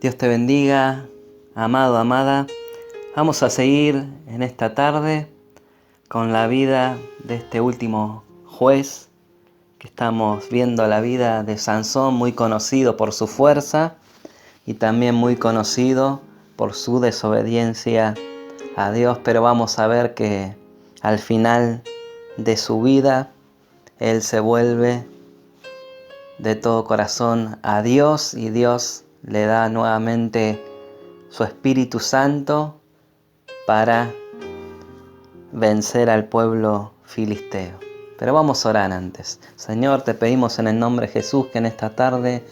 Dios te bendiga, amado, amada. Vamos a seguir en esta tarde con la vida de este último juez, que estamos viendo la vida de Sansón, muy conocido por su fuerza y también muy conocido por su desobediencia a Dios, pero vamos a ver que al final de su vida él se vuelve de todo corazón a Dios y Dios le da nuevamente su Espíritu Santo para vencer al pueblo filisteo. Pero vamos a orar antes. Señor, te pedimos en el nombre de Jesús que en esta tarde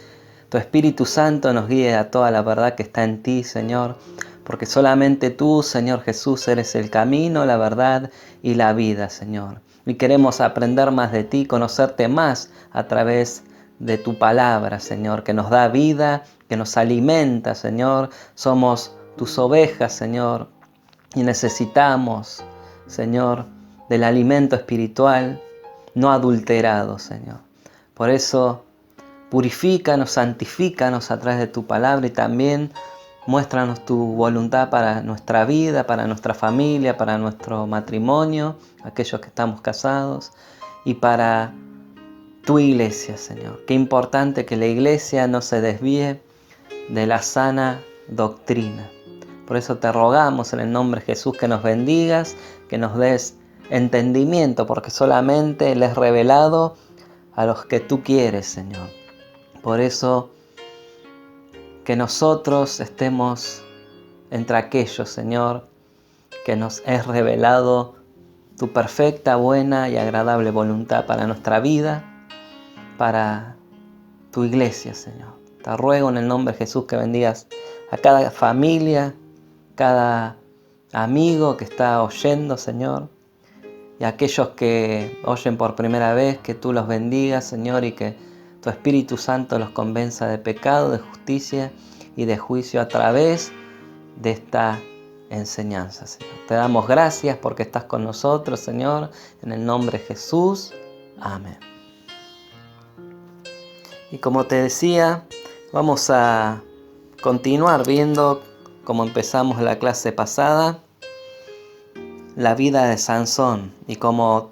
tu Espíritu Santo nos guíe a toda la verdad que está en ti, Señor, porque solamente tú, Señor Jesús, eres el camino, la verdad y la vida, Señor. Y queremos aprender más de ti, conocerte más a través de tu palabra, Señor, que nos da vida, que nos alimenta, Señor. Somos tus ovejas, Señor, y necesitamos, Señor, del alimento espiritual no adulterado, Señor. Por eso, purifícanos, santifícanos a través de tu palabra y también muéstranos tu voluntad para nuestra vida, para nuestra familia, para nuestro matrimonio, aquellos que estamos casados, y para tu iglesia, Señor. Qué importante que la iglesia no se desvíe de la sana doctrina. Por eso te rogamos en el nombre de Jesús que nos bendigas, que nos des entendimiento, porque solamente le es revelado a los que tú quieres, Señor. Por eso que nosotros estemos entre aquellos, Señor, que nos es revelado tu perfecta, buena y agradable voluntad para nuestra vida, para tu iglesia, Señor. Te ruego en el nombre de Jesús que bendigas a cada familia, cada amigo que está oyendo, Señor, y a aquellos que oyen por primera vez, que tú los bendigas, Señor, y que tu Espíritu Santo los convenza de pecado, de justicia y de juicio a través de esta enseñanza, Señor. Te damos gracias porque estás con nosotros, Señor, en el nombre de Jesús. Amén. Y como te decía, vamos a continuar viendo, como empezamos la clase pasada, la vida de Sansón y como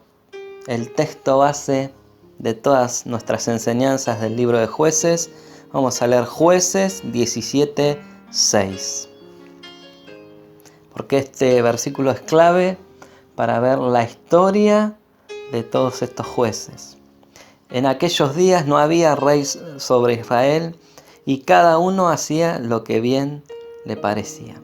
el texto base de todas nuestras enseñanzas del libro de Jueces. Vamos a leer Jueces 17:6, porque este versículo es clave para ver la historia de todos estos jueces. En aquellos días no había rey sobre Israel y cada uno hacía lo que bien le parecía.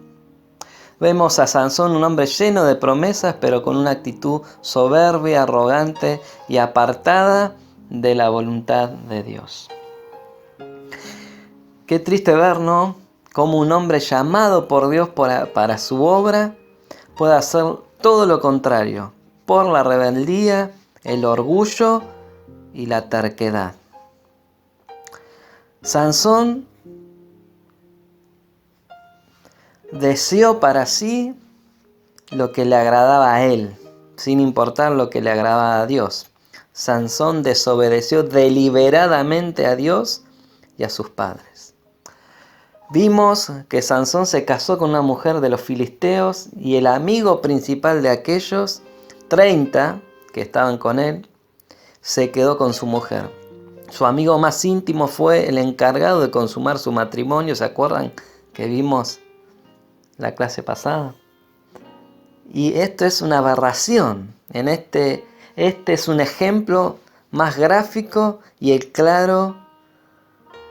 Vemos a Sansón, un hombre lleno de promesas, pero con una actitud soberbia, arrogante y apartada de la voluntad de Dios. Qué triste ver, ¿no?, cómo un hombre llamado por Dios para su obra puede hacer todo lo contrario, por la rebeldía, el orgullo y la terquedad. Sansón deseó para sí lo que le agradaba a él, sin importar lo que le agradaba a Dios. Sansón desobedeció deliberadamente a Dios y a sus padres. Vimos que Sansón se casó con una mujer de los filisteos y el amigo principal de aquellos 30 que estaban con él se quedó con su mujer. Su amigo más íntimo fue el encargado de consumar su matrimonio. ¿Se acuerdan que vimos la clase pasada? Y esto es una aberración. Este es un ejemplo más gráfico y el claro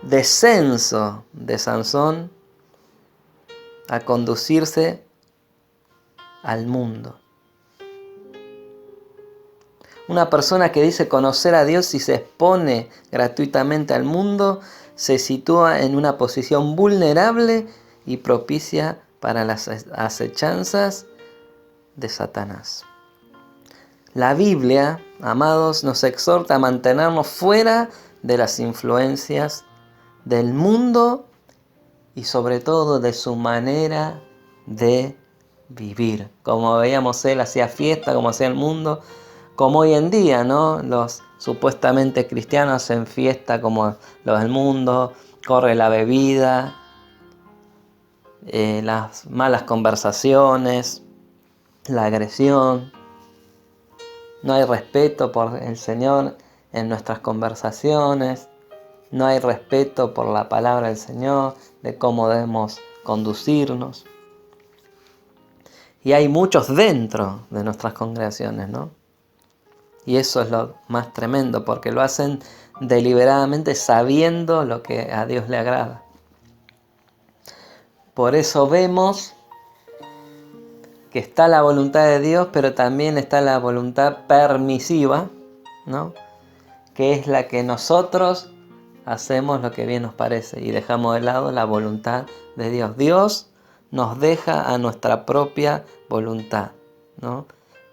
descenso de Sansón a conducirse al mundo. Una persona que dice conocer a Dios y se expone gratuitamente al mundo se sitúa en una posición vulnerable y propicia para las acechanzas de Satanás. La Biblia, amados, nos exhorta a mantenernos fuera de las influencias del mundo y sobre todo de su manera de vivir. Como veíamos, él hacía fiesta, como hacía el mundo, como hoy en día, ¿no? Los supuestamente cristianos hacen fiesta como los del mundo, corre la bebida las malas conversaciones, la agresión. No hay respeto por el Señor en nuestras conversaciones. No hay respeto por la palabra del Señor, de cómo debemos conducirnos. Y hay muchos dentro de nuestras congregaciones, ¿no? Y eso es lo más tremendo, porque lo hacen deliberadamente sabiendo lo que a Dios le agrada. Por eso vemos que está la voluntad de Dios, pero también está la voluntad permisiva, ¿no? Que es la que nosotros hacemos lo que bien nos parece y dejamos de lado la voluntad de Dios. Dios nos deja a nuestra propia voluntad, ¿no?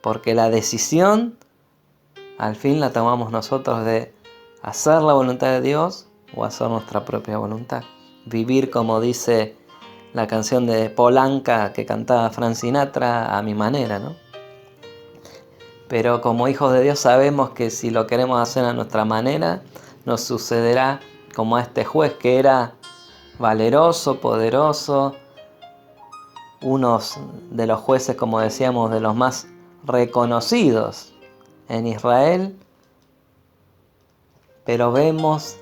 Porque la decisión al fin la tomamos nosotros de hacer la voluntad de Dios o hacer nuestra propia voluntad. Vivir, como dice la canción de Polanca que cantaba Frank Sinatra, a mi manera, ¿no? Pero como hijos de Dios sabemos que si lo queremos hacer a nuestra manera, nos sucederá como a este juez que era valeroso, poderoso, unos de los jueces, como decíamos, de los más reconocidos en Israel, pero vemos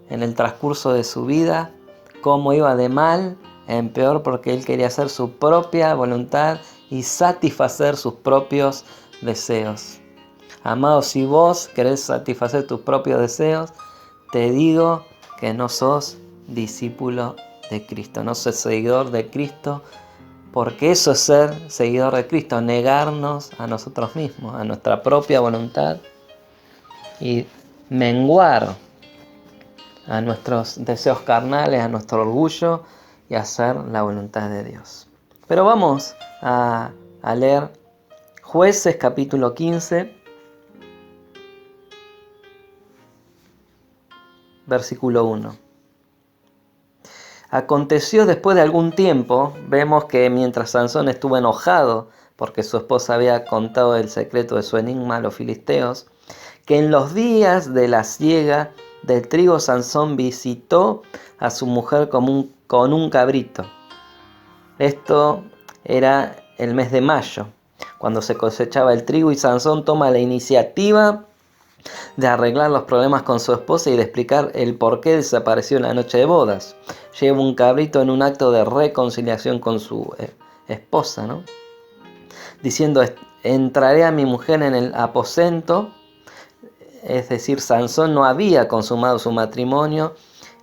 en el transcurso de su vida cómo iba de mal en peor porque él quería hacer su propia voluntad y satisfacer sus propios deseos. Amados, si vos querés satisfacer tus propios deseos, te digo que no sos discípulo de Cristo, no sos seguidor de Cristo, porque eso es ser seguidor de Cristo, negarnos a nosotros mismos, a nuestra propia voluntad y menguar a nuestros deseos carnales, a nuestro orgullo y hacer la voluntad de Dios. Pero vamos a leer Jueces capítulo 15, versículo 1. Aconteció después de algún tiempo, vemos que mientras Sansón estuvo enojado porque su esposa había contado el secreto de su enigma a los filisteos, que en los días de la siega del trigo Sansón visitó a su mujer con un cabrito. Esto era el mes de mayo, cuando se cosechaba el trigo, y Sansón toma la iniciativa de arreglar los problemas con su esposa y de explicar el por qué desapareció en la noche de bodas. Lleva un cabrito en un acto de reconciliación con su esposa, ¿no? Diciendo: entraré a mi mujer en el aposento. Es decir, Sansón no había consumado su matrimonio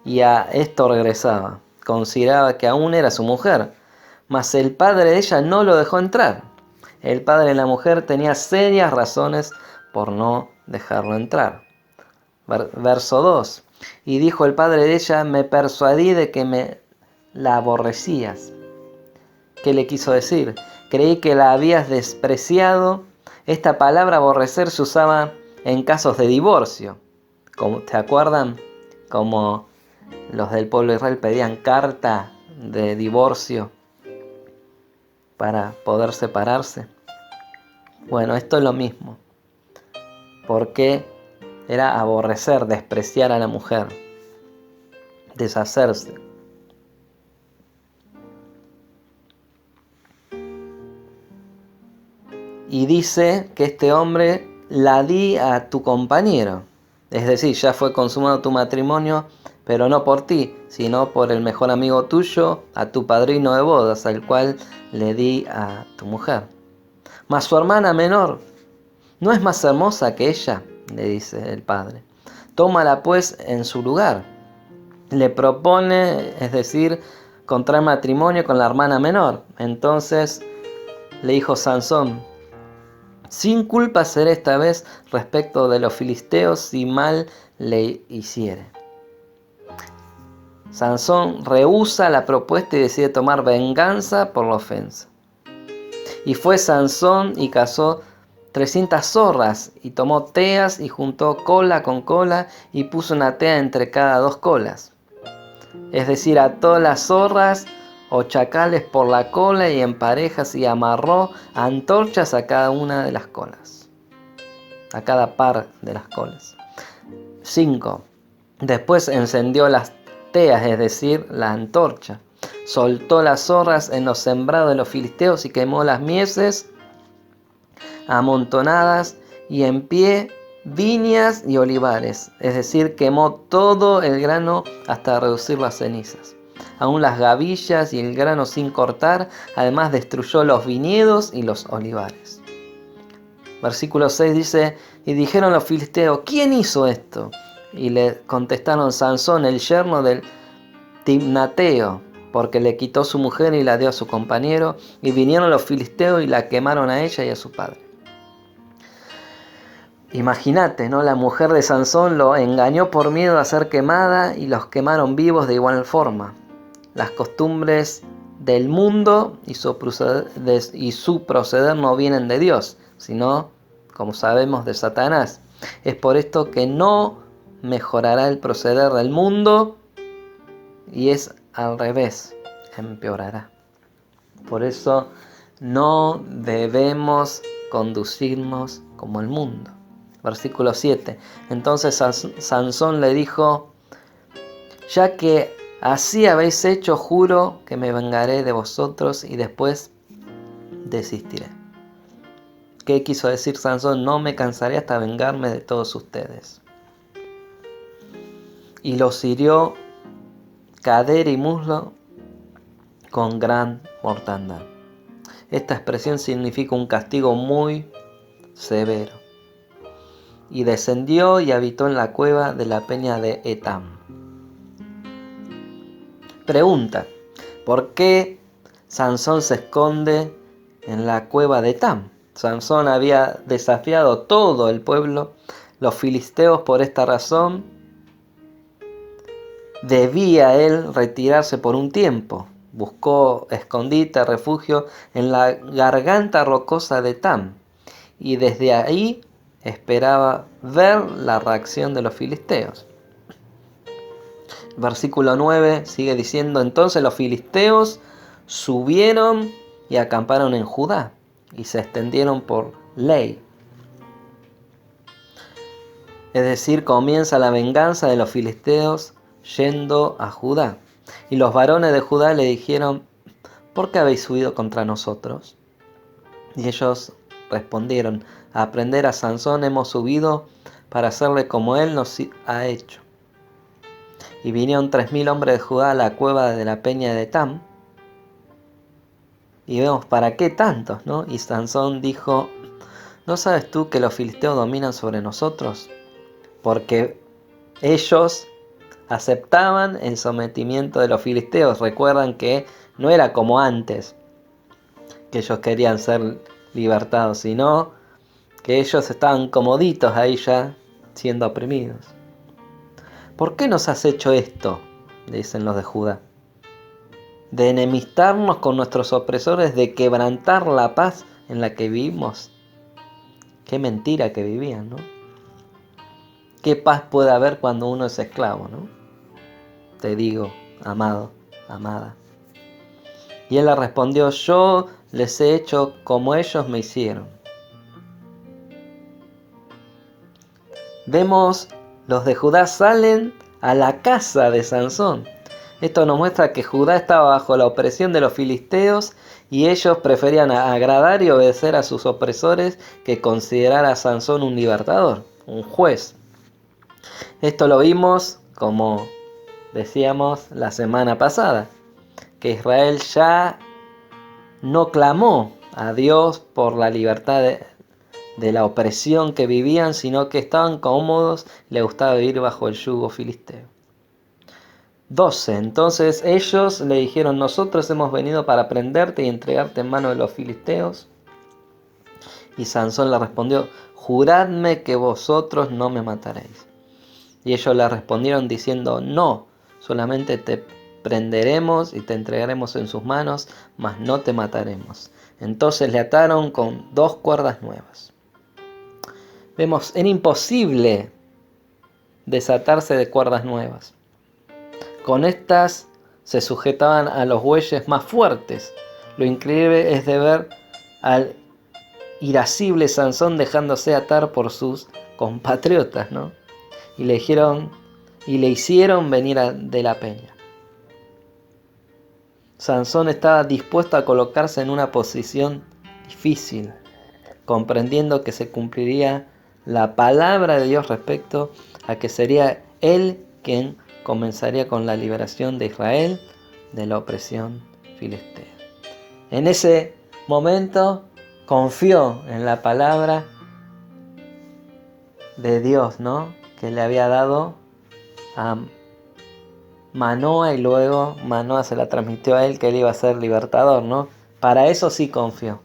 y a esto regresaba. Consideraba que aún era su mujer, mas el padre de ella no lo dejó entrar. El padre de la mujer tenía serias razones por no dejarlo entrar. Verso 2. Y dijo el padre de ella: me persuadí de que me la aborrecías. ¿Qué le quiso decir? Creí que la habías despreciado. Esta palabra aborrecer se usaba en casos de divorcio. ¿Te acuerdan? Como los del pueblo de Israel pedían carta de divorcio para poder separarse. Bueno, esto es lo mismo. Porque era aborrecer, despreciar a la mujer, deshacerse. Y dice que este hombre: la di a tu compañero. Es decir, ya fue consumado tu matrimonio, pero no por ti, sino por el mejor amigo tuyo, a tu padrino de bodas, al cual le di a tu mujer. Mas su hermana menor no es más hermosa que ella, le dice el padre. Tómala pues en su lugar. Le propone, es decir, contraer matrimonio con la hermana menor. Entonces le dijo Sansón: sin culpa seré esta vez respecto de los filisteos si mal le hiciere. Sansón rehúsa la propuesta y decide tomar venganza por la ofensa. Y fue Sansón y cazó 300 zorras y tomó teas y juntó cola con cola y puso una tea entre cada dos colas. Es decir, ató las zorras o chacales por la cola y en parejas, y amarró antorchas a cada una de las colas, a cada par de las colas. 5. Después encendió las teas, es decir, la antorcha. soltó las zorras en los sembrados de los filisteos y quemó las mieses amontonadas y en pie, viñas y olivares, es decir, quemó todo el grano hasta reducir las cenizas, aún las gavillas y el grano sin cortar, además destruyó los viñedos y los olivares. Versículo 6 dice, y dijeron los filisteos, ¿quién hizo esto? Y le contestaron, Sansón, el yerno del Timnateo, porque le quitó su mujer y la dio a su compañero, y vinieron los filisteos y la quemaron a ella y a su padre. Imagínate, ¿no? La mujer de Sansón lo engañó por miedo a ser quemada y los quemaron vivos de igual forma. Las costumbres del mundo y su proceder no vienen de Dios, sino, como sabemos, de Satanás. Es por esto que no mejorará el proceder del mundo y es al revés, empeorará. Por eso no debemos conducirnos como el mundo. Versículo 7. Entonces Sansón le dijo, ya que así habéis hecho, juro que me vengaré de vosotros y después desistiré. ¿Qué quiso decir Sansón? No me cansaré hasta vengarme de todos ustedes. Y los hirió cadera y muslo con gran mortandad. Esta expresión significa un castigo muy severo. Y descendió y habitó en la cueva de la peña de Etam. Pregunta, ¿por qué Sansón se esconde en la cueva de Etam? Sansón había desafiado todo el pueblo, los filisteos. Por esta razón debía él retirarse por un tiempo. Buscó escondite, refugio en la garganta rocosa de Etam, y desde ahí esperaba ver la reacción de los filisteos. Versículo 9 sigue diciendo, entonces los filisteos subieron y acamparon en Judá y se extendieron por Ley. Es decir, comienza la venganza de los filisteos yendo a Judá. Y los varones de Judá le dijeron, ¿por qué habéis subido contra nosotros? Y ellos respondieron, a aprender a Sansón hemos subido para hacerle como él nos ha hecho. Y vinieron 3.000 hombres de Judá a la cueva de la peña de Etam. Y vemos, ¿para qué tantos, no? Y Sansón dijo, ¿no sabes tú que los filisteos dominan sobre nosotros? Porque ellos aceptaban el sometimiento de los filisteos. Recuerdan que no era como antes, que ellos querían ser libertados, sino que ellos estaban comoditos ahí ya siendo oprimidos. ¿Por qué nos has hecho esto? Le dicen los de Judá. De enemistarnos con nuestros opresores, de quebrantar la paz en la que vivimos. Qué mentira que vivían, ¿no? ¿Qué paz puede haber cuando uno es esclavo, no? Te digo, amado, amada. Y él le respondió, yo les he hecho como ellos me hicieron. Vemos, los de Judá salen a la casa de Sansón. Esto nos muestra que Judá estaba bajo la opresión de los filisteos y ellos preferían agradar y obedecer a sus opresores que considerar a Sansón un libertador, un juez. Esto lo vimos, como decíamos la semana pasada, que Israel ya no clamó a Dios por la libertad de la opresión que vivían, sino que estaban cómodos, les gustaba vivir bajo el yugo filisteo. 12. Entonces ellos le dijeron, nosotros hemos venido para prenderte y entregarte en manos de los filisteos. Y Sansón le respondió, juradme que vosotros no me mataréis. Y ellos le respondieron diciendo, no, solamente te prenderemos y te entregaremos en sus manos, mas no te mataremos. Entonces le ataron con 2 cuerdas nuevas. Vemos, era imposible desatarse de cuerdas nuevas. Con estas se sujetaban a los bueyes más fuertes. Lo increíble es de ver al irascible Sansón dejándose atar por sus compatriotas, ¿no? Y le hicieron venir de la peña. Sansón estaba dispuesto a colocarse en una posición difícil, comprendiendo que se cumpliría la palabra de Dios respecto a que sería él quien comenzaría con la liberación de Israel de la opresión filistea. En ese momento confió en la palabra de Dios, ¿no?, que le había dado a Manoa, y luego Manoa se la transmitió a él, que él iba a ser libertador, ¿no? Para eso sí confió,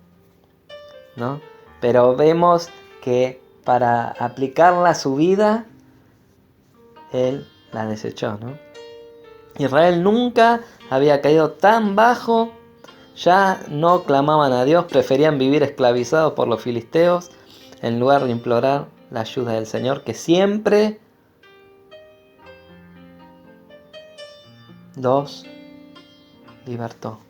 ¿no? Pero vemos que para aplicarla a su vida, él la desechó, ¿no? Israel nunca había caído tan bajo, ya no clamaban a Dios, preferían vivir esclavizados por los filisteos en lugar de implorar la ayuda del Señor, que siempre los libertó.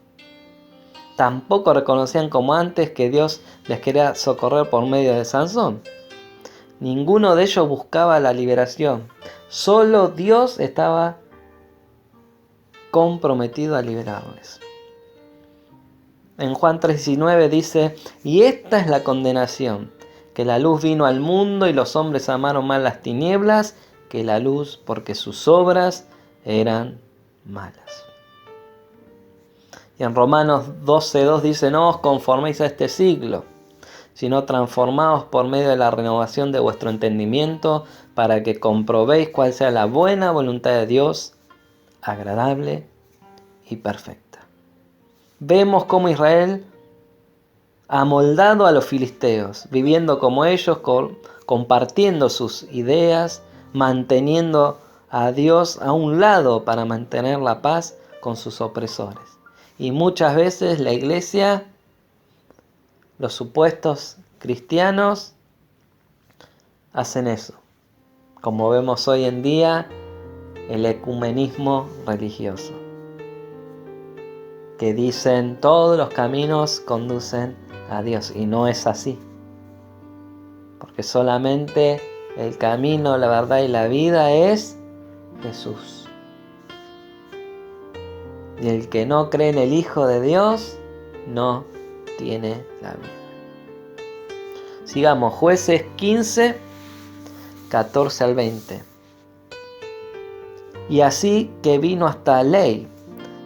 Tampoco reconocían como antes que Dios les quería socorrer por medio de Sansón. Ninguno de ellos buscaba la liberación. Solo Dios estaba comprometido a liberarles. En Juan 3:19 dice: y esta es la condenación, que la luz vino al mundo y los hombres amaron más las tinieblas que la luz, porque sus obras eran malas. Y en Romanos 12:2 dice: no os conforméis a este siglo, sino transformaos por medio de la renovación de vuestro entendimiento, para que comprobéis cuál sea la buena voluntad de Dios, agradable y perfecta. Vemos cómo Israel, amoldado a los filisteos, viviendo como ellos, compartiendo sus ideas, manteniendo a Dios a un lado para mantener la paz con sus opresores. Y muchas veces la iglesia, los supuestos cristianos, hacen eso. Como vemos hoy en día, el ecumenismo religioso, que dicen todos los caminos conducen a Dios, y no es así, porque solamente el camino, la verdad y la vida es Jesús. Y el que no cree en el Hijo de Dios no tiene la vida. Sigamos, Jueces 15, 14 al 20. Y así que vino hasta Ley,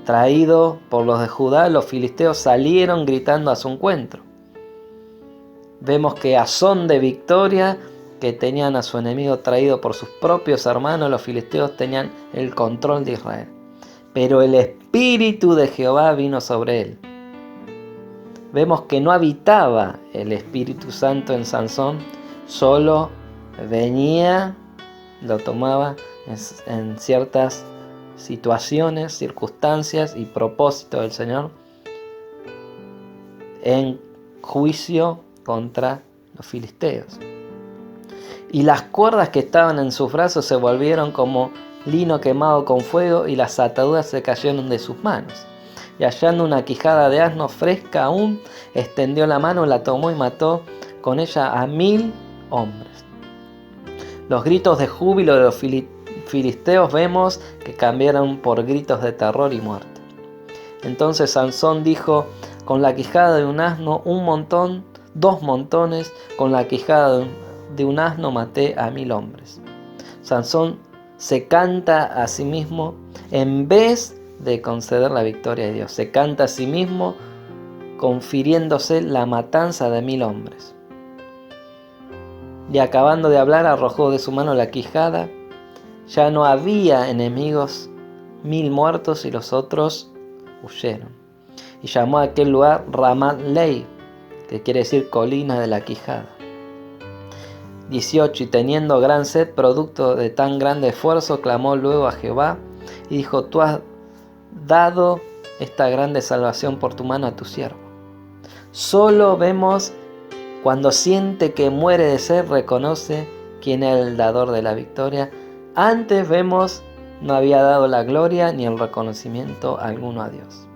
traído por los de Judá, los filisteos salieron gritando a su encuentro. Vemos que a son de victoria, que tenían a su enemigo traído por sus propios hermanos, los filisteos tenían el control de Israel. Pero el Espíritu de Jehová vino sobre él. Vemos que no habitaba el Espíritu Santo en Sansón, solo venía, lo tomaba en ciertas situaciones, circunstancias y propósitos del Señor en juicio contra los filisteos. Y las cuerdas que estaban en sus brazos se volvieron como lino quemado con fuego, y las ataduras se cayeron de sus manos. Y hallando una quijada de asno fresca aún, extendió la mano, la tomó y mató con ella a 1000 hombres. Los gritos de júbilo de los filisteos vemos que cambiaron por gritos de terror y muerte. Entonces Sansón dijo: con la quijada de un asno un montón, 2 montones, con la quijada de un asno maté a 1000 hombres. Sansón se canta a sí mismo en vez de conceder la victoria de Dios. Se canta a sí mismo confiriéndose la matanza de 1000 hombres. Y acabando de hablar, arrojó de su mano la quijada. Ya no había enemigos, 1000 muertos, y los otros huyeron. Y llamó a aquel lugar Ramat Lei, que quiere decir colina de la quijada. 18. Y teniendo gran sed, producto de tan grande esfuerzo, clamó luego a Jehová y dijo: tú has dado esta grande salvación por tu mano a tu siervo. Solo vemos cuando siente que muere de sed, reconoce quién es el dador de la victoria. Antes vemos no había dado la gloria ni el reconocimiento alguno a Dios.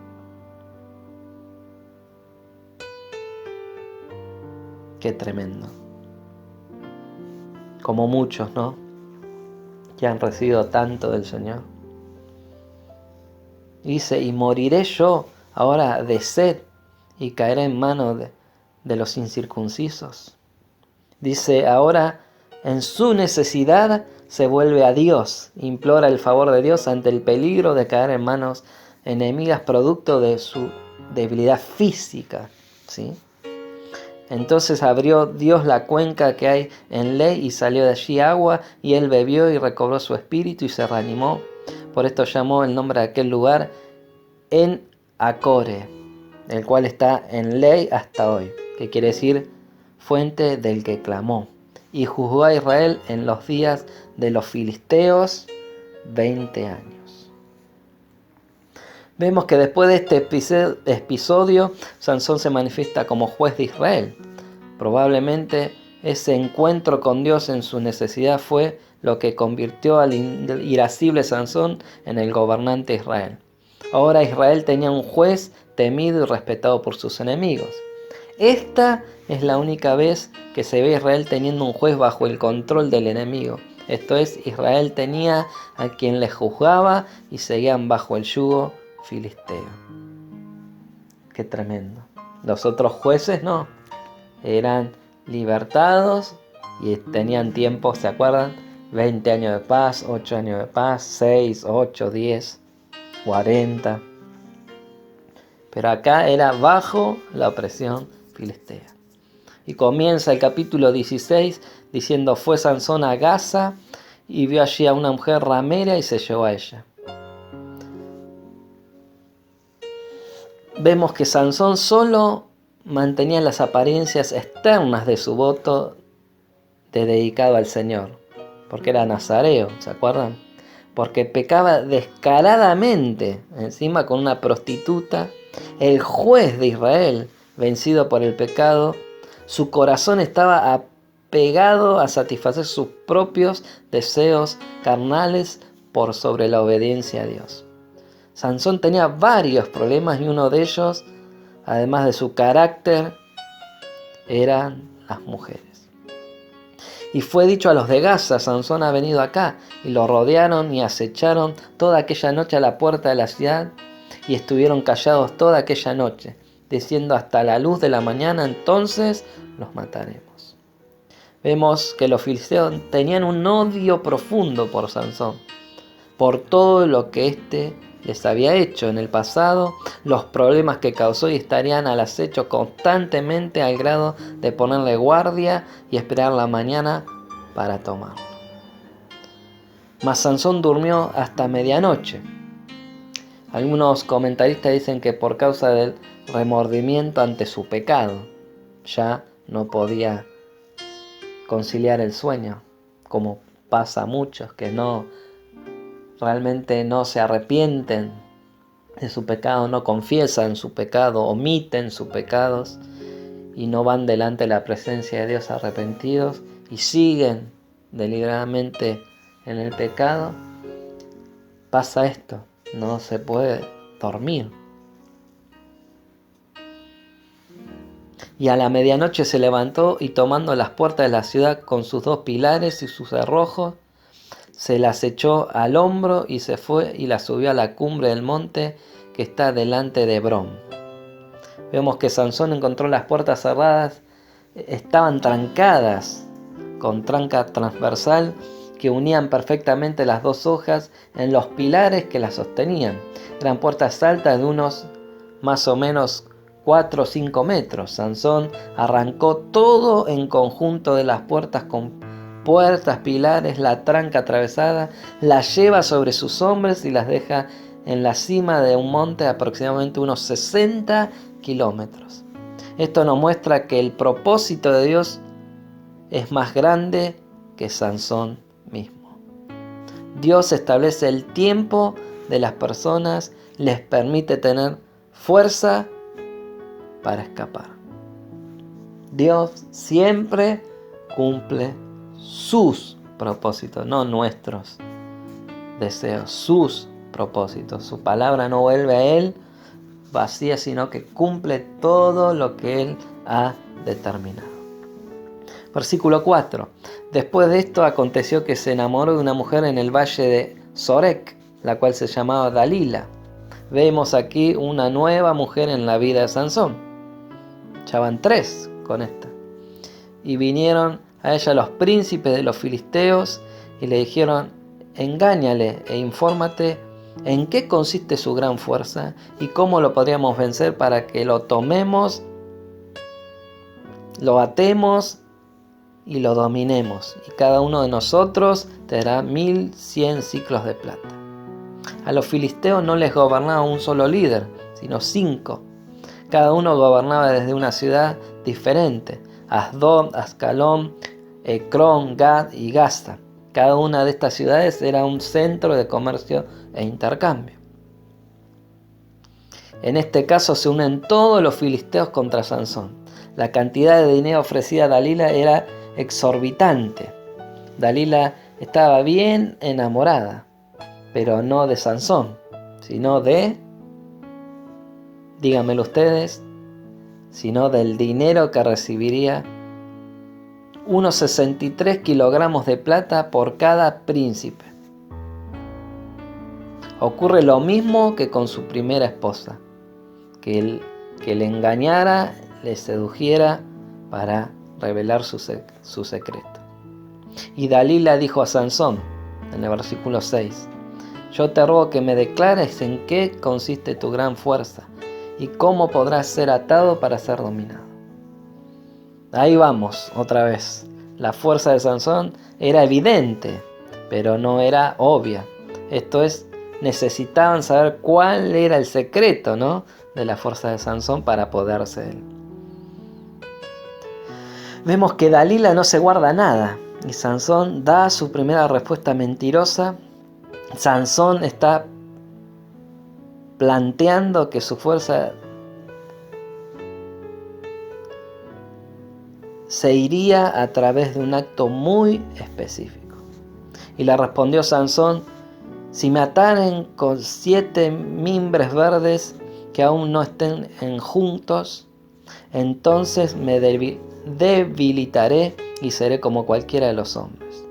Qué tremendo. Como muchos, ¿no?, que han recibido tanto del Señor. Dice: y moriré yo ahora de sed y caerá en manos de los incircuncisos. Dice, ahora en su necesidad se vuelve a Dios, implora el favor de Dios ante el peligro de caer en manos enemigas producto de su debilidad física, ¿sí? Entonces abrió Dios la cuenca que hay en Ley y salió de allí agua, y él bebió y recobró su espíritu y se reanimó. Por esto llamó el nombre de aquel lugar En Acore, el cual está en Ley hasta hoy, que quiere decir fuente del que clamó. Y juzgó a Israel en los días de los filisteos 20 años. Vemos que después de este episodio, Sansón se manifiesta como juez de Israel. Probablemente ese encuentro con Dios en su necesidad fue lo que convirtió al irascible Sansón en el gobernante de Israel. Ahora Israel tenía un juez temido y respetado por sus enemigos. Esta es la única vez que se ve a Israel teniendo un juez bajo el control del enemigo. Esto es, Israel tenía a quien le juzgaba y seguían bajo el yugo filisteo. Qué tremendo. Los otros jueces no. Eran libertados y tenían tiempo, ¿se acuerdan? 20 años de paz, 8 años de paz, 6, 8, 10, 40. Pero acá era bajo la opresión filistea. Y comienza el capítulo 16 diciendo, fue Sansón a Gaza y vio allí a una mujer ramera y se llevó a ella. Vemos que Sansón solo mantenía las apariencias externas de su voto de dedicado al Señor, porque era nazareo, ¿se acuerdan? Porque pecaba descaradamente, encima con una prostituta. El juez de Israel, vencido por el pecado, su corazón estaba apegado a satisfacer sus propios deseos carnales por sobre la obediencia a Dios. Sansón tenía varios problemas y uno de ellos, además de su carácter, eran las mujeres. Y fue dicho a los de Gaza, Sansón ha venido acá, y lo rodearon y acecharon toda aquella noche a la puerta de la ciudad, y estuvieron callados toda aquella noche, diciendo hasta la luz de la mañana, entonces los mataremos. Vemos que los filisteos tenían un odio profundo por Sansón, por todo lo que éste les había hecho en el pasado, los problemas que causó, y estarían al acecho constantemente al grado de ponerle guardia y esperar la mañana para tomarlo. Mas Sansón durmió hasta medianoche. Algunos comentaristas dicen que por causa del remordimiento ante su pecado, ya no podía conciliar el sueño, como pasa a muchos que realmente no se arrepienten de su pecado, no confiesan su pecado, omiten sus pecados y no van delante de la presencia de Dios arrepentidos y siguen deliberadamente en el pecado. Pasa esto, no se puede dormir. Y a la medianoche se levantó y tomando las puertas de la ciudad con sus 2 pilares y sus cerrojos, se las echó al hombro y se fue y las subió a la cumbre del monte que está delante de Hebrón. Vemos que Sansón encontró las puertas cerradas, estaban trancadas con tranca transversal que unían perfectamente las 2 hojas en los pilares que las sostenían. Eran puertas altas de unos más o menos 4 o 5 metros. Sansón arrancó todo en conjunto de las puertas con puertas, pilares, la tranca atravesada, las lleva sobre sus hombros y las deja en la cima de un monte de aproximadamente unos 60 kilómetros. Esto nos muestra que el propósito de Dios es más grande que Sansón mismo. Dios establece el tiempo de las personas, les permite tener fuerza para escapar. Dios siempre cumple sus propósitos, no nuestros deseos, sus propósitos. Su palabra no vuelve a Él vacía, sino que cumple todo lo que Él ha determinado. Versículo 4. Después de esto aconteció que se enamoró de una mujer en el valle de Sorek, la cual se llamaba Dalila. vemos aquí una nueva mujer en la vida de Sansón. Ya van 3 con esta. Y vinieron a ella los príncipes de los filisteos y le dijeron: engáñale e infórmate en qué consiste su gran fuerza y cómo lo podríamos vencer para que lo tomemos, lo atemos y lo dominemos. Y cada uno de nosotros te dará 1100 ciclos de plata. A los filisteos no les gobernaba un solo líder, sino 5. Cada uno gobernaba desde una ciudad diferente: Asdod, Ascalón, Ecrón, Gad y Gaza. Cada una de estas ciudades era un centro de comercio e intercambio. En este caso se unen todos los filisteos contra Sansón. La cantidad de dinero ofrecida a Dalila era exorbitante. Dalila estaba bien enamorada, pero no de Sansón, sino díganmelo ustedes, sino del dinero que recibiría: unos 63 kilogramos de plata por cada príncipe. Ocurre lo mismo que con su primera esposa, que le engañara, le sedujera para revelar su secreto. Y Dalila dijo a Sansón, en el versículo 6, yo te ruego que me declares en qué consiste tu gran fuerza y cómo podrás ser atado para ser dominado. Ahí vamos, otra vez. La fuerza de Sansón era evidente, pero no era obvia. Esto es, necesitaban saber cuál era el secreto, ¿no?, de la fuerza de Sansón para apoderarse de él. Vemos que Dalila no se guarda nada y Sansón da su primera respuesta mentirosa. Sansón está planteando que su fuerza se iría a través de un acto muy específico. Y le respondió Sansón: si me ataren con 7 mimbres verdes que aún no estén juntos, entonces me debilitaré y seré como cualquiera de los hombres.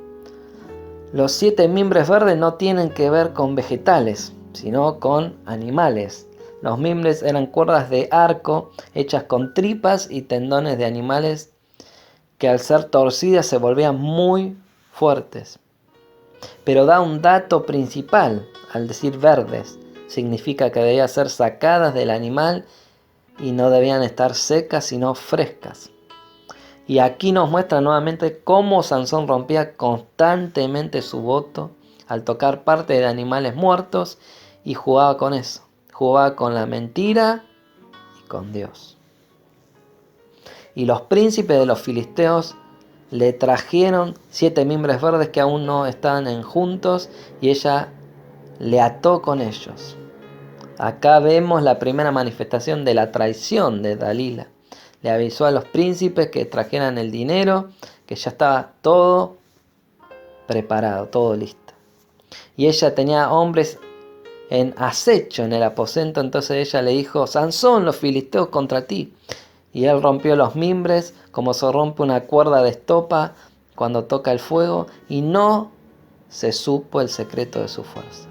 Los 7 mimbres verdes no tienen que ver con vegetales, sino con animales. Los mimbres eran cuerdas de arco hechas con tripas y tendones de animales que al ser torcidas se volvían muy fuertes. Pero da un dato principal al decir verdes: significa que debían ser sacadas del animal y no debían estar secas sino frescas. Y aquí nos muestra nuevamente cómo Sansón rompía constantemente su voto al tocar parte de animales muertos y jugaba con eso, jugaba con la mentira y con Dios. Y los príncipes de los filisteos le trajeron 7 mimbres verdes que aún no estaban juntos y ella le ató con ellos. Acá vemos la primera manifestación de la traición de Dalila. Le avisó a los príncipes que trajeran el dinero, que ya estaba todo preparado, todo listo. Y ella tenía hombres en acecho en el aposento, entonces ella le dijo: Sansón, los filisteos contra ti. Y él rompió los mimbres como se rompe una cuerda de estopa cuando toca el fuego, y no se supo el secreto de su fuerza.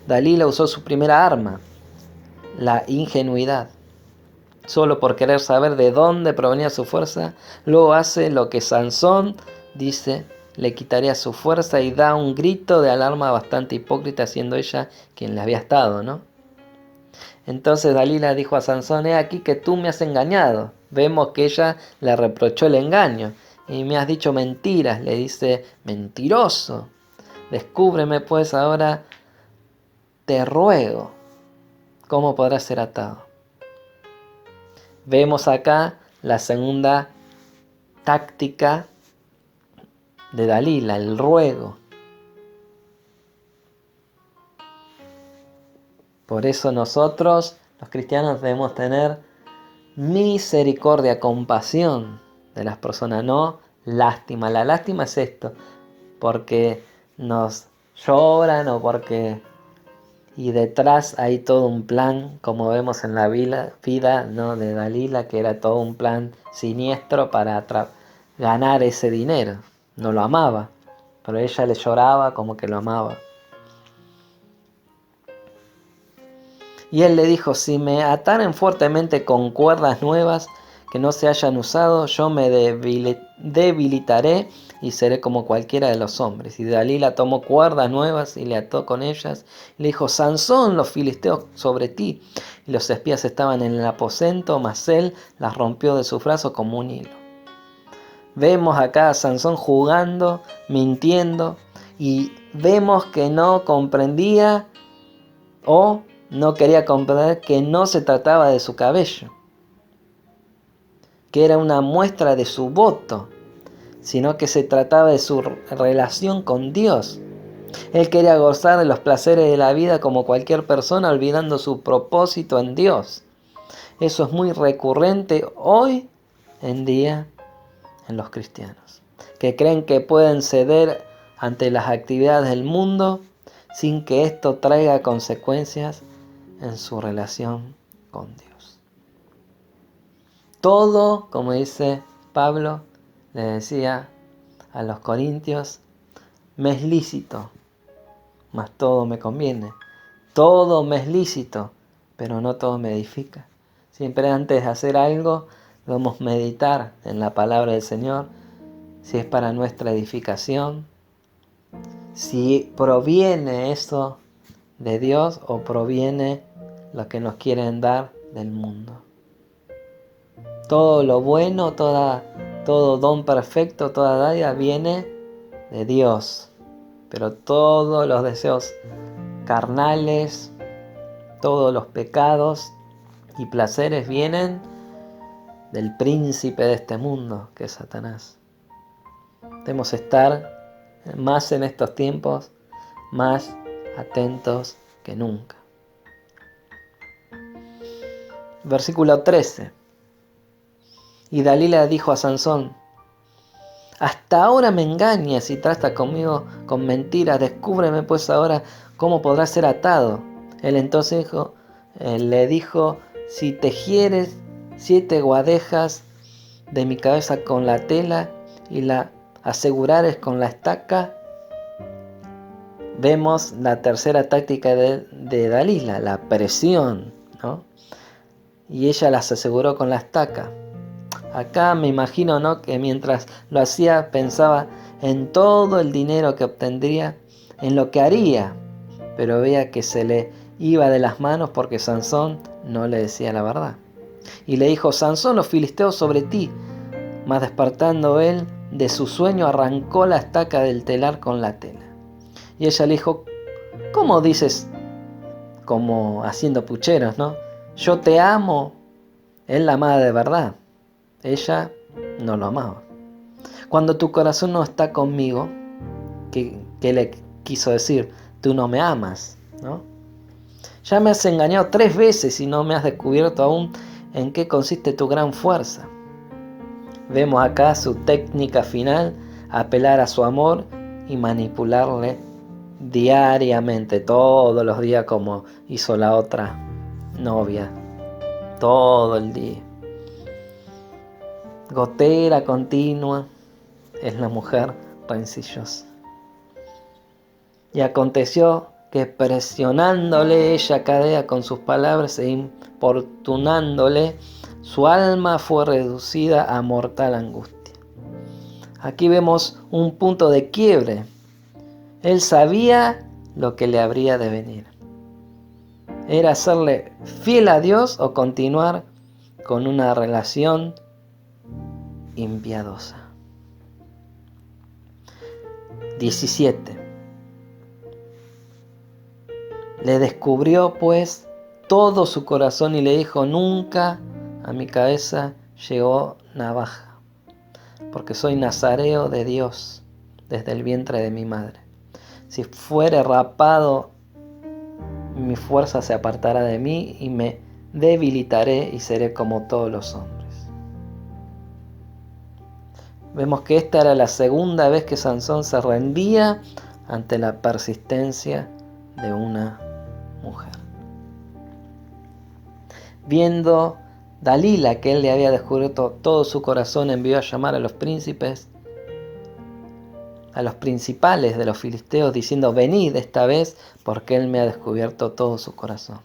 Dalila usó su primera arma, la ingenuidad. Solo por querer saber de dónde provenía su fuerza, luego hace lo que Sansón dice le quitaría su fuerza y da un grito de alarma bastante hipócrita, siendo ella quien le había estado, ¿no? Entonces Dalila dijo a Sansón: he aquí que tú me has engañado. Vemos que ella le reprochó el engaño. Y me has dicho mentiras, le dice: mentiroso. Descúbreme pues ahora, te ruego, cómo podrás ser atado. Vemos acá la segunda táctica de Dalila, el ruego. Por eso nosotros, los cristianos, debemos tener misericordia, compasión de las personas, no lástima. La lástima es esto, porque nos lloran o porque... Y detrás hay todo un plan, como vemos en la vida, ¿no?, de Dalila, que era todo un plan siniestro para ganar ese dinero. No lo amaba, pero ella le lloraba como que lo amaba. Y él le dijo, si me ataren fuertemente con cuerdas nuevas que no se hayan usado, yo me debilitaré y seré como cualquiera de los hombres. Y Dalila tomó cuerdas nuevas y le ató con ellas. Y le dijo, Sansón, los filisteos sobre ti. Y los espías estaban en el aposento, mas él las rompió de sus brazos como un hilo. Vemos acá a Sansón jugando, mintiendo, y vemos que no comprendía o no quería comprender que no se trataba de su cabello, que era una muestra de su voto, sino que se trataba de su relación con Dios. Él quería gozar de los placeres de la vida como cualquier persona, olvidando su propósito en Dios. Eso es muy recurrente hoy en día en los cristianos, que creen que pueden ceder ante las actividades del mundo sin que esto traiga consecuencias en su relación con Dios. Todo, como dice Pablo, le decía a los corintios, me es lícito, mas todo me conviene. Todo me es lícito, pero no todo me edifica. Siempre antes de hacer algo, debemos meditar en la palabra del Señor, si es para nuestra edificación, si proviene eso de Dios o proviene lo que nos quieren dar del mundo. Todo lo bueno, todo don perfecto, toda dádiva viene de Dios. Pero todos los deseos carnales, todos los pecados y placeres vienen del príncipe de este mundo, que es Satanás. Debemos estar más en estos tiempos, más atentos que nunca. Versículo 13. Y Dalila dijo a Sansón, hasta ahora me engañas y tratas conmigo con mentiras, descúbreme pues ahora cómo podrás ser atado. Él entonces le dijo, si tejieres 7 guadejas de mi cabeza con la tela y la asegurares con la estaca. Vemos la tercera táctica de Dalila, la presión, ¿no? Y ella las aseguró con la estaca. Acá me imagino, ¿no?, que mientras lo hacía pensaba en todo el dinero que obtendría, en lo que haría, pero veía que se le iba de las manos porque Sansón no le decía la verdad. Y le dijo, Sansón, los filisteos sobre ti. Mas despertando él de su sueño, arrancó la estaca del telar con la tela. Y ella le dijo, ¿cómo dices? Como haciendo pucheros, ¿no? Yo te amo. Él la amaba de verdad. Ella no lo amaba. Cuando tu corazón no está conmigo, ¿qué le quiso decir? Tú no me amas, ¿no? Ya me has engañado 3 veces y no me has descubierto aún en qué consiste tu gran fuerza. Vemos acá su técnica final, apelar a su amor y manipularle diariamente, todos los días, como hizo la otra novia, todo el día. Gotera continua es la mujer rencillosa. Y aconteció que presionándole ella cada día con sus palabras e importunándole, su alma fue reducida a mortal angustia. Aquí vemos un punto de quiebre. Él sabía lo que le habría de venir. Era serle fiel a Dios o continuar con una relación impiadosa. 17. Le descubrió pues todo su corazón y le dijo, nunca a mi cabeza llegó navaja, porque soy nazareo de Dios desde el vientre de mi madre. Si fuere rapado, mi fuerza se apartará de mí y me debilitaré y seré como todos los hombres. Vemos que esta era la segunda vez que Sansón se rendía ante la persistencia de una mujer. Viendo Dalila que él le había descubierto todo su corazón, envió a llamar a los príncipes, a los principales de los filisteos, diciendo, venid esta vez, porque él me ha descubierto todo su corazón.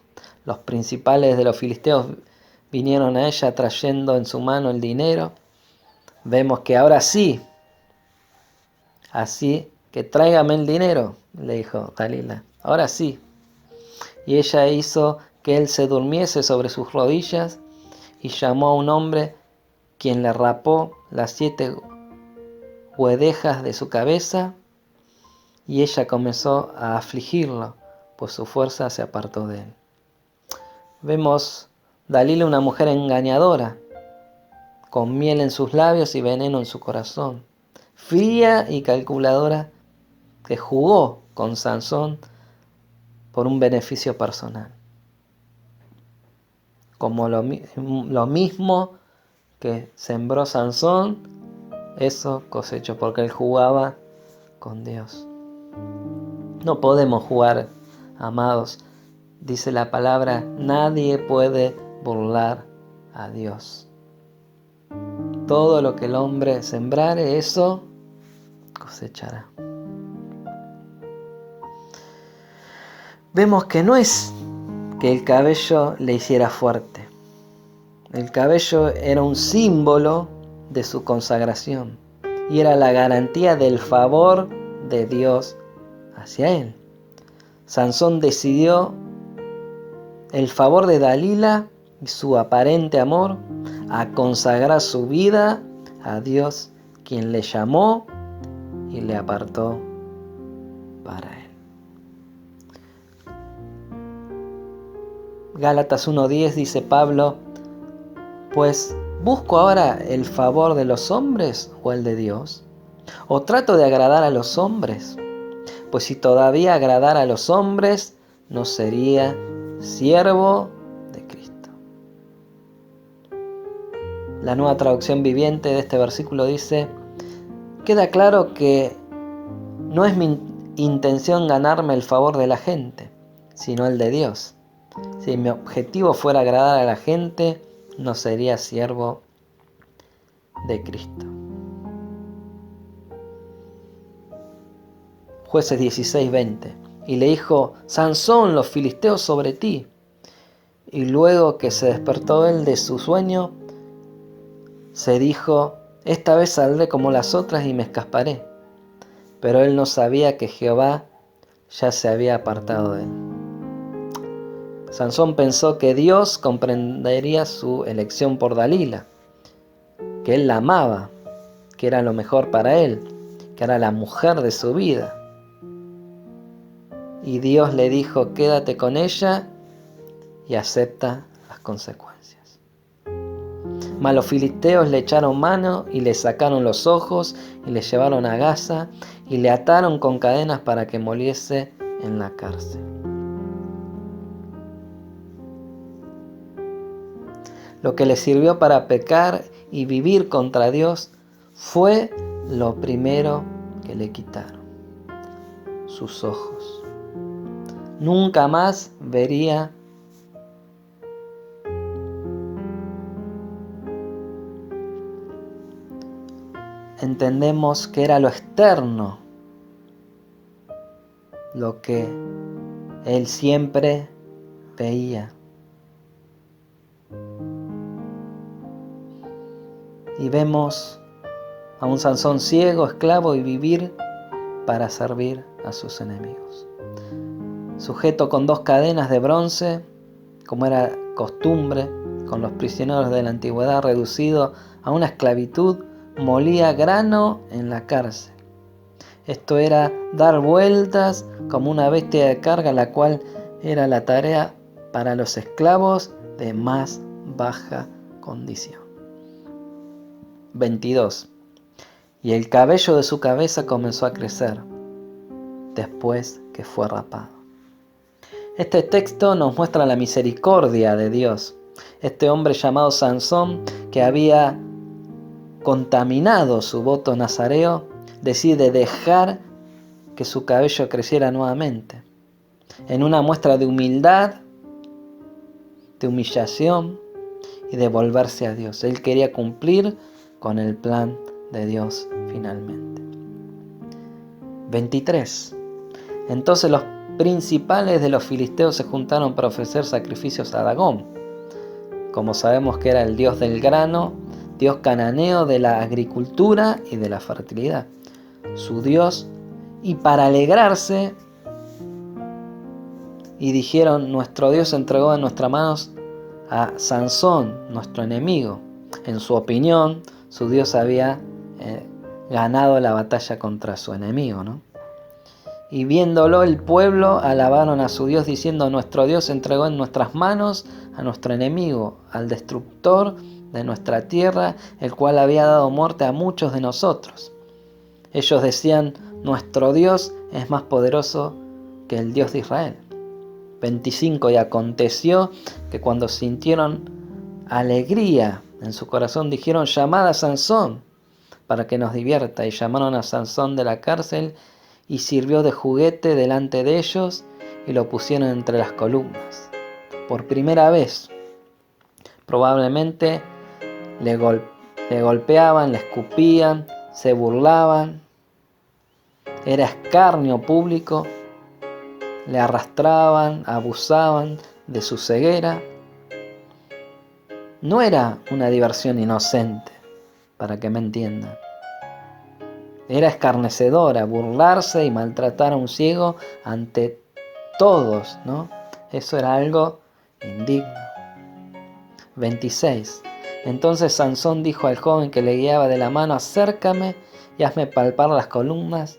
los principales de los filisteos vinieron a ella trayendo en su mano el dinero. Vemos que ahora sí, así que tráigame el dinero, le dijo Dalila, ahora sí. Y ella hizo que él se durmiese sobre sus rodillas y llamó a un hombre, quien le rapó las 7 guedejas de su cabeza, y ella comenzó a afligirlo, pues su fuerza se apartó de él. Vemos Dalila, una mujer engañadora, con miel en sus labios y veneno en su corazón, fría y calculadora, que jugó con Sansón por un beneficio personal. Como lo mismo que sembró Sansón, eso cosechó, porque él jugaba con Dios. No podemos jugar, amados. Dice la palabra, nadie puede burlar a Dios. Todo lo que el hombre sembrare, eso cosechará. Vemos que no es que el cabello le hiciera fuerte. El cabello era un símbolo de su consagración y era la garantía del favor de Dios hacia él. Sansón decidió el favor de Dalila y su aparente amor a consagrar su vida a Dios, quien le llamó y le apartó para él. Gálatas 1:10 dice Pablo, pues ¿busco ahora el favor de los hombres o el de Dios? ¿O trato de agradar a los hombres? Pues si todavía agradara a los hombres, no sería siervo de Cristo. La Nueva Traducción Viviente de este versículo dice, queda claro que no es mi intención ganarme el favor de la gente, sino el de Dios. Si mi objetivo fuera agradar a la gente, no sería siervo de Cristo. Jueces 16:20. Y le dijo, Sansón, los filisteos sobre ti. Y luego que se despertó él de su sueño, se dijo, esta vez saldré como las otras y me escaparé. Pero él no sabía que Jehová ya se había apartado de él. Sansón pensó que Dios comprendería su elección por Dalila, que él la amaba, que era lo mejor para él, que era la mujer de su vida. Y Dios le dijo, quédate con ella y acepta las consecuencias. Mas los filisteos le echaron mano y le sacaron los ojos y le llevaron a Gaza y le ataron con cadenas para que moliese en la cárcel. Lo que le sirvió para pecar y vivir contra Dios fue lo primero que le quitaron, sus ojos. Nunca más vería entendemos que era lo externo lo que él siempre veía. Y vemos a un Sansón ciego, esclavo y vivir para servir a sus enemigos. Sujeto con 2 cadenas de bronce, como era costumbre con los prisioneros de la antigüedad, reducido a una esclavitud, molía grano en la cárcel. Esto era dar vueltas como una bestia de carga, la cual era la tarea para los esclavos de más baja condición. 22. Y el cabello de su cabeza comenzó a crecer después que fue rapado. Este texto nos muestra la misericordia de Dios. Este hombre llamado Sansón, que había contaminado su voto nazareo, decide dejar que su cabello creciera nuevamente, en una muestra de humildad, de humillación y de volverse a Dios. Él quería cumplir con el plan de Dios finalmente. 23. Entonces los principales de los filisteos se juntaron para ofrecer sacrificios a Dagón. Como sabemos que era el dios del grano, dios cananeo de la agricultura y de la fertilidad, su dios. Y para alegrarse, y dijeron: nuestro Dios entregó en nuestras manos a Sansón, nuestro enemigo. En su opinión, su Dios había ganado la batalla contra su enemigo, ¿no? Y viéndolo el pueblo, alabaron a su Dios diciendo: nuestro Dios entregó en nuestras manos a nuestro enemigo, al destructor de nuestra tierra, el cual había dado muerte a muchos de nosotros. Ellos decían: nuestro Dios es más poderoso que el Dios de Israel. 25. Y aconteció que cuando sintieron alegría en su corazón, dijeron: llamad a Sansón para que nos divierta. Y llamaron a Sansón de la cárcel, y sirvió de juguete delante de ellos, y lo pusieron entre las columnas. Por primera vez, probablemente le golpeaban, le escupían, se burlaban. Era escarnio público. Le arrastraban, abusaban de su ceguera. No era una diversión inocente, para que me entiendan. Era escarnecedora, burlarse y maltratar a un ciego ante todos, ¿no? Eso era algo indigno. 26. Entonces Sansón dijo al joven que le guiaba de la mano: acércame y hazme palpar las columnas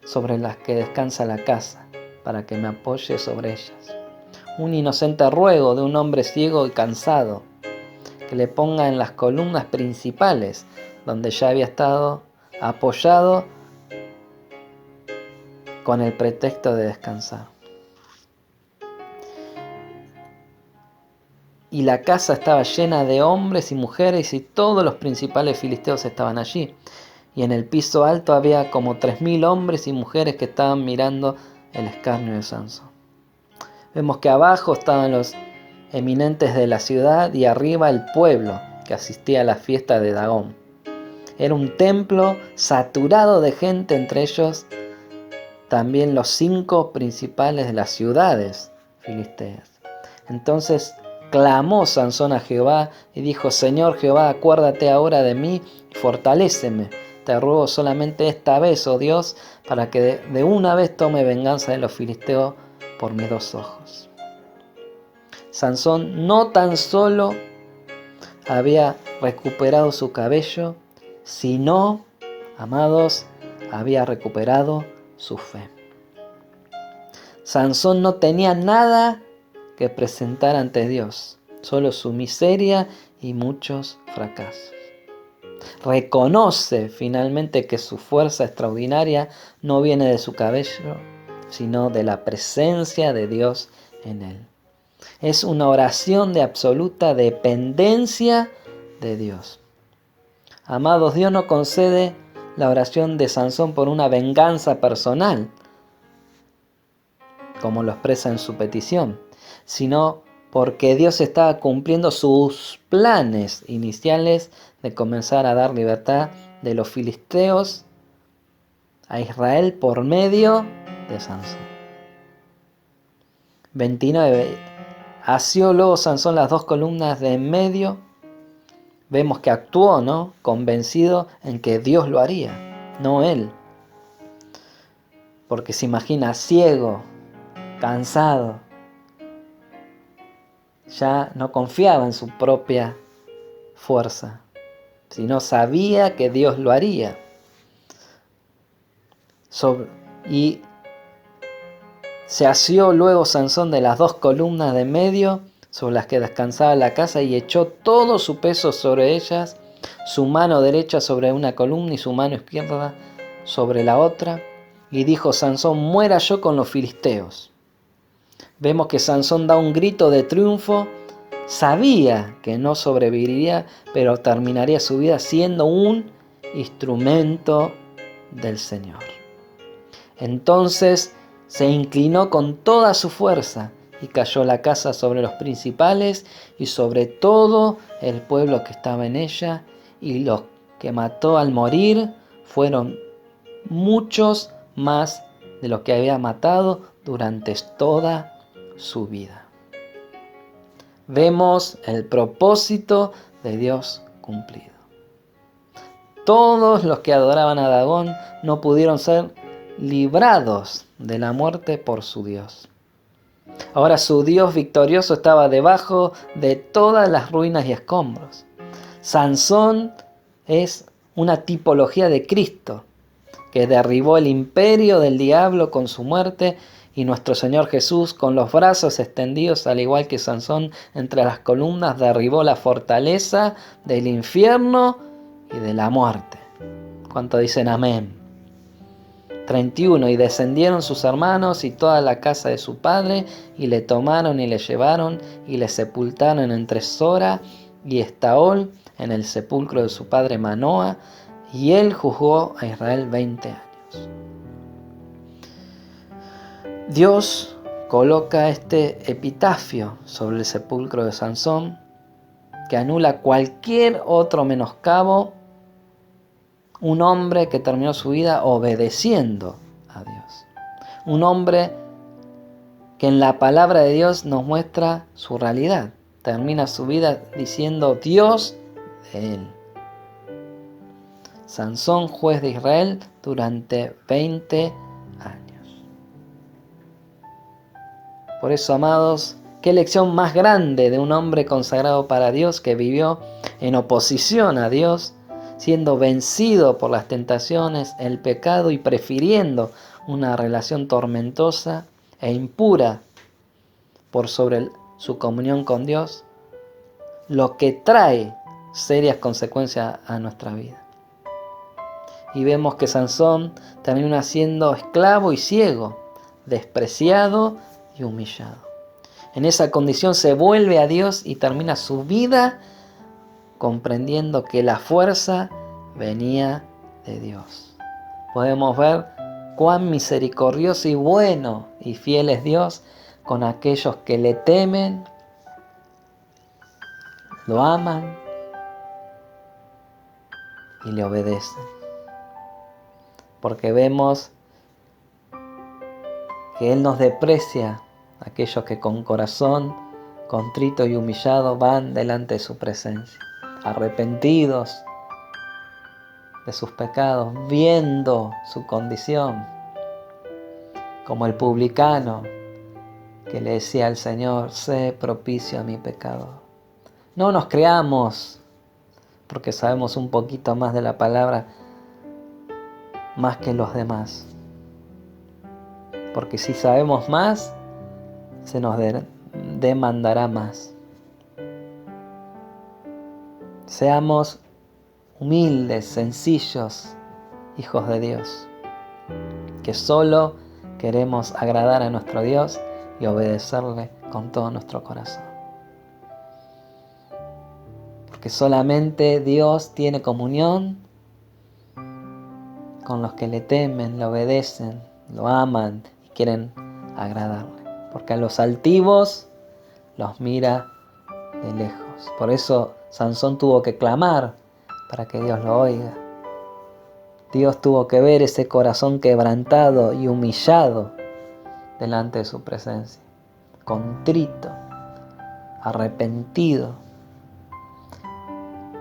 sobre las que descansa la casa, para que me apoye sobre ellas. Un inocente ruego de un hombre ciego y cansado, que le ponga en las columnas principales, donde ya había estado apoyado con el pretexto de descansar. Y la casa estaba llena de hombres y mujeres, y todos los principales filisteos estaban allí. Y en el piso alto había como 3.000 hombres y mujeres que estaban mirando el escarnio de Sansón. Vemos que abajo estaban los eminentes de la ciudad y arriba el pueblo que asistía a la fiesta de Dagón. Era un templo saturado de gente, entre ellos también los 5 principales de las ciudades filisteas. Entonces clamó Sansón a Jehová y dijo: Señor Jehová, acuérdate ahora de mí y fortaléceme. Te ruego solamente esta vez, oh Dios, para que de una vez tome venganza de los filisteos por mis 2 ojos. Sansón no tan solo había recuperado su cabello, sino, amados, había recuperado su fe. Sansón no tenía nada que presentar ante Dios, solo su miseria y muchos fracasos. Reconoce finalmente que su fuerza extraordinaria no viene de su cabello, sino de la presencia de Dios en él. Es una oración de absoluta dependencia de Dios. Amados, Dios no concede la oración de Sansón por una venganza personal, como lo expresa en su petición, sino porque Dios estaba cumpliendo sus planes iniciales de comenzar a dar libertad de los filisteos a Israel por medio de Sansón. 29. Asió luego Sansón las 2 columnas de en medio. Vemos que actuó, ¿no?, convencido en que Dios lo haría, no él. Porque se imagina ciego, cansado. Ya no confiaba en su propia fuerza, sino sabía que Dios lo haría. Y se asió luego Sansón de las 2 columnas de medio sobre las que descansaba la casa, y echó todo su peso sobre ellas, su mano derecha sobre una columna y su mano izquierda sobre la otra. Y dijo Sansón: muera yo con los filisteos. Vemos que Sansón da un grito de triunfo. Sabía que no sobreviviría, pero terminaría su vida siendo un instrumento del Señor. Entonces se inclinó con toda su fuerza, y cayó la casa sobre los principales y sobre todo el pueblo que estaba en ella, y los que mató al morir fueron muchos más de los que había matado durante toda su vida. Vemos el propósito de Dios cumplido. Todos los que adoraban a Dagón no pudieron ser librados de la muerte por su Dios. Ahora su Dios victorioso estaba debajo de todas las ruinas y escombros. Sansón es una tipología de Cristo, que derribó el imperio del diablo con su muerte, y nuestro Señor Jesús, con los brazos extendidos, al igual que Sansón, entre las columnas, derribó la fortaleza del infierno y de la muerte. ¿Cuánto dicen amén? 31. Y descendieron sus hermanos y toda la casa de su padre, y le tomaron y le llevaron, y le sepultaron entre Sora y Estaol, en el sepulcro de su padre Manoa, y él juzgó a Israel 20 años. Dios coloca este epitafio sobre el sepulcro de Sansón, que anula cualquier otro menoscabo, un hombre que terminó su vida obedeciendo a Dios. Un hombre que en la palabra de Dios nos muestra su realidad. Termina su vida diciendo Dios de él. Sansón, juez de Israel, durante 20 años. Por eso, amados, qué lección más grande de un hombre consagrado para Dios que vivió en oposición a Dios, siendo vencido por las tentaciones, el pecado y prefiriendo una relación tormentosa e impura por sobre su comunión con Dios, lo que trae serias consecuencias a nuestra vida. Y vemos que Sansón termina siendo esclavo y ciego, despreciado y humillado. En esa condición se vuelve a Dios y termina su vida comprendiendo que la fuerza venía de Dios. Podemos ver cuán misericordioso y bueno y fiel es Dios con aquellos que le temen, lo aman y le obedecen. Porque vemos que Él nos desprecia a aquellos que con corazón contrito y humillado van delante de su presencia, arrepentidos de sus pecados, viendo su condición, como el publicano que le decía al Señor, sé propicio a mi pecado. No nos creamos, porque sabemos un poquito más de la palabra, más que los demás. Porque si sabemos más, se nos demandará más. Seamos humildes, sencillos, hijos de Dios, que solo queremos agradar a nuestro Dios y obedecerle con todo nuestro corazón. Porque solamente Dios tiene comunión con los que le temen, le obedecen, lo aman y quieren agradarle. Porque a los altivos los mira de lejos. Por eso Sansón tuvo que clamar para que Dios lo oiga. Dios tuvo que ver ese corazón quebrantado y humillado delante de su presencia, contrito, arrepentido.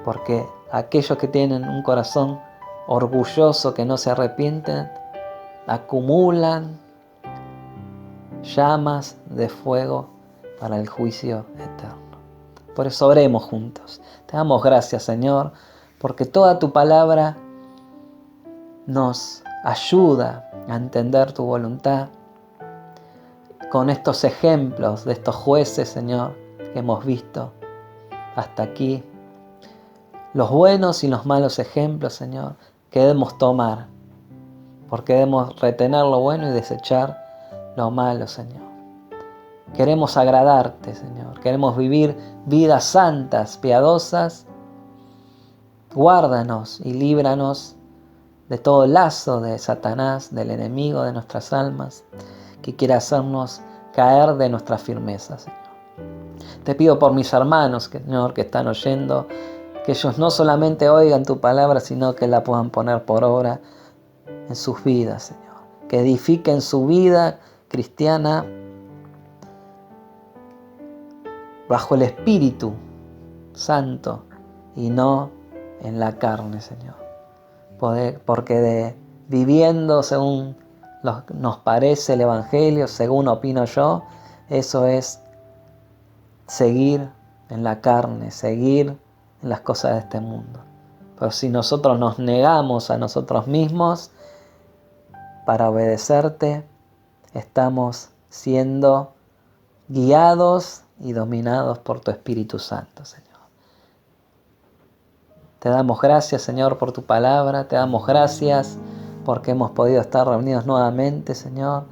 Porque aquellos que tienen un corazón orgulloso, que no se arrepienten, acumulan llamas de fuego para el juicio eterno. Por eso oremos juntos. Te damos gracias, Señor, porque toda tu palabra nos ayuda a entender tu voluntad. Con estos ejemplos de estos jueces, Señor, que hemos visto hasta aquí, los buenos y los malos ejemplos, Señor, que debemos tomar, porque debemos retener lo bueno y desechar lo malo, Señor. Queremos agradarte, Señor. Queremos vivir vidas santas, piadosas. Guárdanos y líbranos de todo lazo de Satanás, del enemigo de nuestras almas, que quiera hacernos caer de nuestra firmeza, Señor. Te pido por mis hermanos, Señor, que están oyendo, que ellos no solamente oigan tu palabra, sino que la puedan poner por obra en sus vidas, Señor. Que edifiquen su vida cristiana bajo el Espíritu Santo y no en la carne, Señor. Porque viviendo según nos parece el Evangelio, según opino yo, eso es seguir en la carne, seguir en las cosas de este mundo. Pero si nosotros nos negamos a nosotros mismos para obedecerte, estamos siendo guiados y dominados por tu Espíritu Santo, Señor. Te damos gracias, Señor, por tu palabra. Te damos gracias porque hemos podido estar reunidos nuevamente, Señor,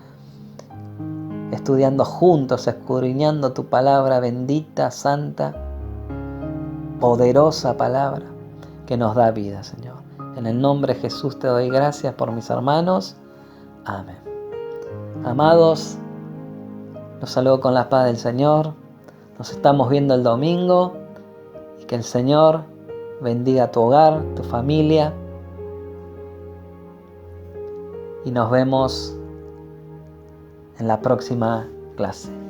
estudiando juntos, escudriñando tu palabra bendita, santa, poderosa palabra que nos da vida, Señor. En el nombre de Jesús te doy gracias por mis hermanos. Amén. Amados, los saludo con la paz del Señor. Nos estamos viendo el domingo y que el Señor bendiga tu hogar, tu familia. Y nos vemos en la próxima clase.